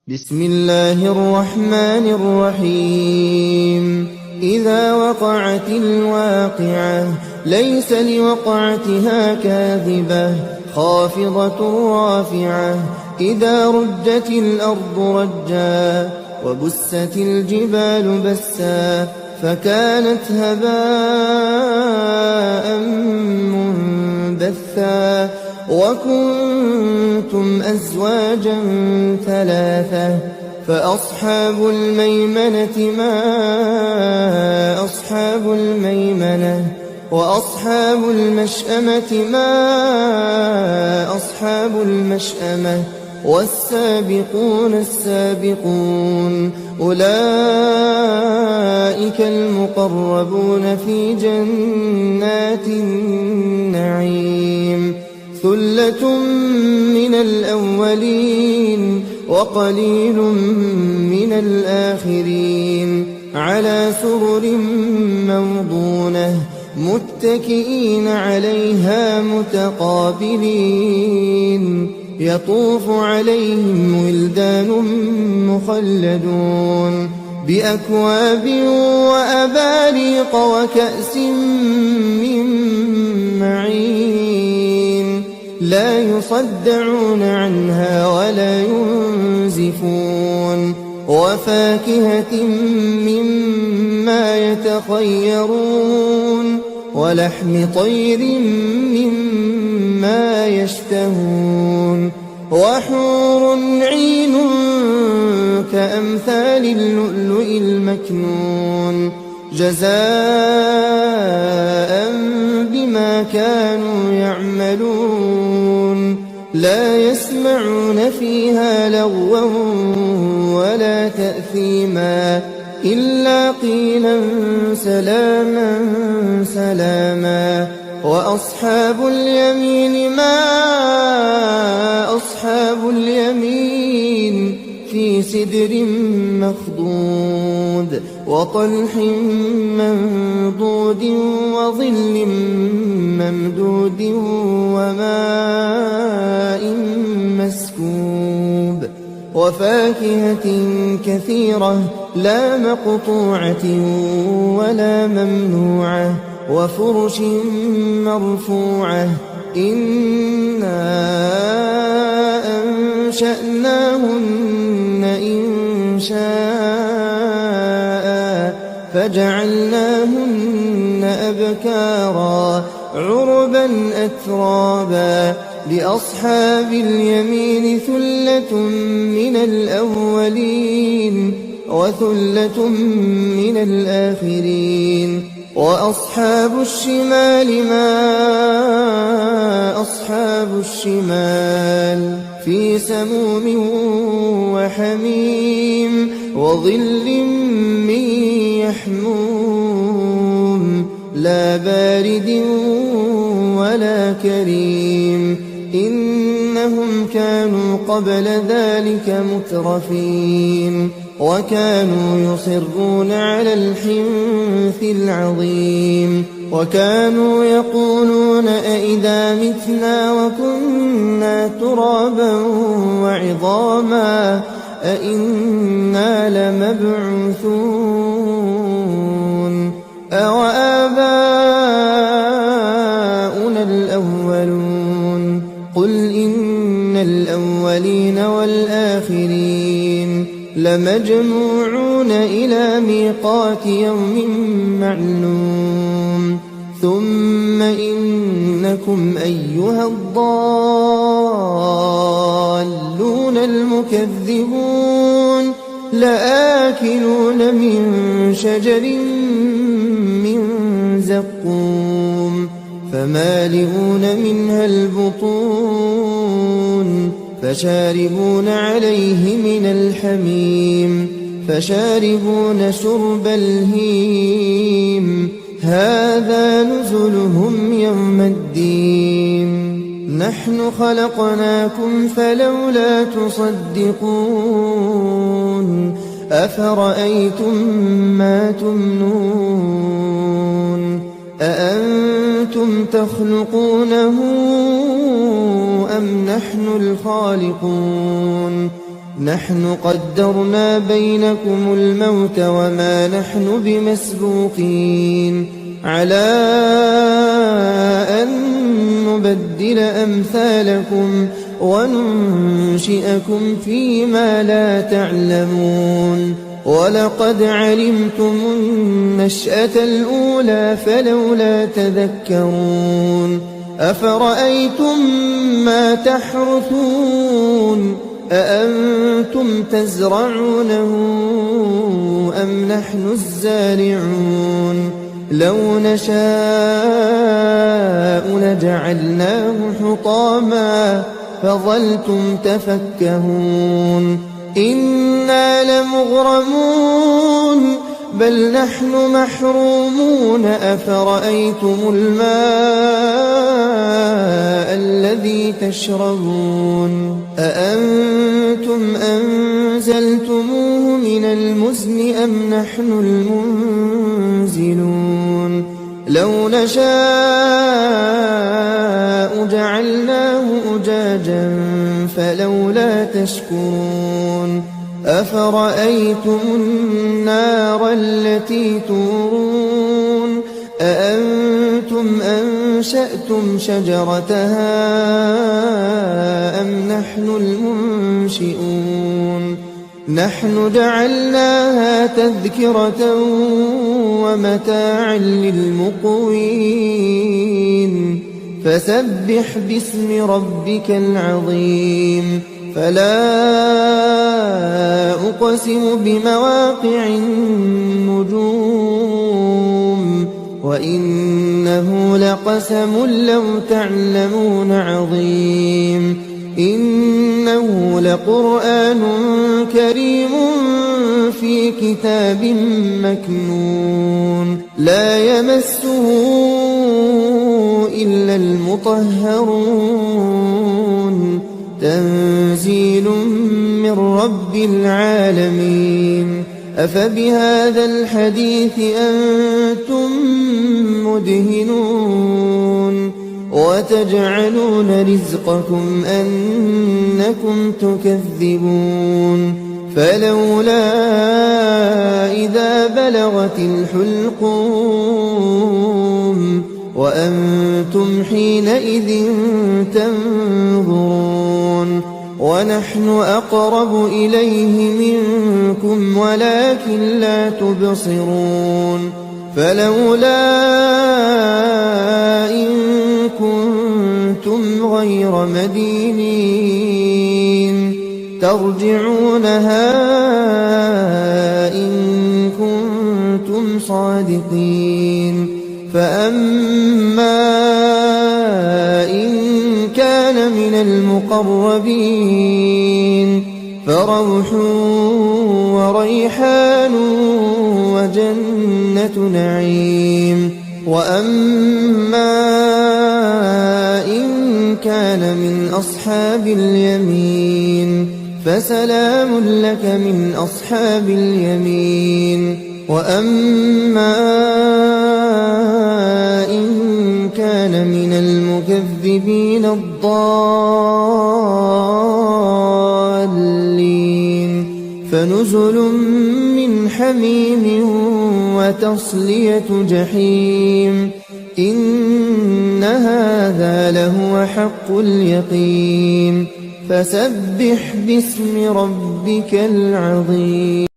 بسم الله الرحمن الرحيم إذا وقعت الواقعة ليس لوقعتها كاذبة خافضة رافعة إذا رجت الأرض رجا وبست الجبال بسا فكانت هباء منبثا وكنتم أزواجا ثلاثة فأصحاب الميمنة ما أصحاب الميمنة وأصحاب المشأمة ما أصحاب المشأمة والسابقون السابقون أولئك المقربون في جنات النعيم ثلة من الأولين وقليل من الآخرين على سرر موضونة متكئين عليها متقابلين يطوف عليهم ولدان مخلدون بأكواب وأباريق وكأس من معين لا يصدعون عنها ولا ينزفون وفاكهة مما يتخيرون ولحم طير مما يشتهون وحور عين كأمثال اللؤلؤ المكنون جزاء بما كانوا يعملون لا يسمعون فيها لغوا ولا تأثيما إلا قيلا سلاما سلاما وأصحاب اليمين ما أصحاب اليمين في سدر مخضود وطلح منضود وظل ممدود وماء مسكوب وفاكهة كثيرة لا مقطوعة ولا ممنوعة وفرش مرفوعة إنا أنشأناهن إنشاء فجعلناهن أبكارا عربا أترابا لأصحاب اليمين ثلة من الأولين وثلة من الآخرين وأصحاب الشمال ما أصحاب الشمال في سموم وحميم وظل من يحموم لا بارد ولا كريم إنهم كانوا قبل ذلك مترفين وكانوا يصرون على الحنث العظيم وكانوا يقولون أئذا متنا وكنا ترابا وعظاما أئنا لمبعوثون أوآباؤنا الأولون قل إن الأولين والآخرين لمجموعون إلى ميقات يوم معلوم ثم إنكم أيها الضالون المكذبون لآكلون من شجر من زقوم فمالئون منها البطون فشاربون عليه من الحميم فشاربون شرب الهيم هذا نزلهم يوم الدين نحن خلقناكم فلولا تصدقون أفرأيتم ما تمنون أأنتم تخلقونه أم نحن الخالقون نحن قدرنا بينكم الموت وما نحن بمسبوقين على أن نبدل أمثالكم وننشئكم فيما لا تعلمون ولقد علمتم النشأة الأولى فلولا تذكرون أفرأيتم ما تحرثون أأنتم تزرعونه أم نحن الزارعون لو نشاء لجعلناه حطاما فظلتم تفكهون إنا لمغرمون بل نحن محرومون أفرأيتم الماء الذي تشربون أأنتم أنزلتموه من المزن أم نحن المنزلون لو نشاء جعلناه أجاجا فلولا تشكرون أفرأيتم النار التي تورون أأنتم أنشأتم شجرتها أم نحن المنشئون نحن جعلناها تذكرة ومتاعا للمقوين فسبح باسم ربك العظيم فلا أقسم بمواقع النجوم وإنه لقسم لو تعلمون عظيم إنه لقرآن كريم في كتاب مكنون لا يمسه إلا المطهرون تنزيل من رب العالمين أفبهذا الحديث أنتم مدهنون وتجعلون رزقكم أنكم تكذبون فلولا إذا بلغت الحلقوم وأنتم حينئذ تنظرون ونحن أقرب إليه منكم ولكن لا تبصرون فلولا إن كنتم غير مدينين ترجعونها إن كنتم صادقين فأما إن كان من المقربين فروح وريحان وجنة نعيم وأما إن كان من أصحاب اليمين فسلام لك من أصحاب اليمين وأما إن كان من المكذبين الضالين فنزل من حميم وتصلية جحيم إن هذا لهو حق اليقين فسبح باسم ربك العظيم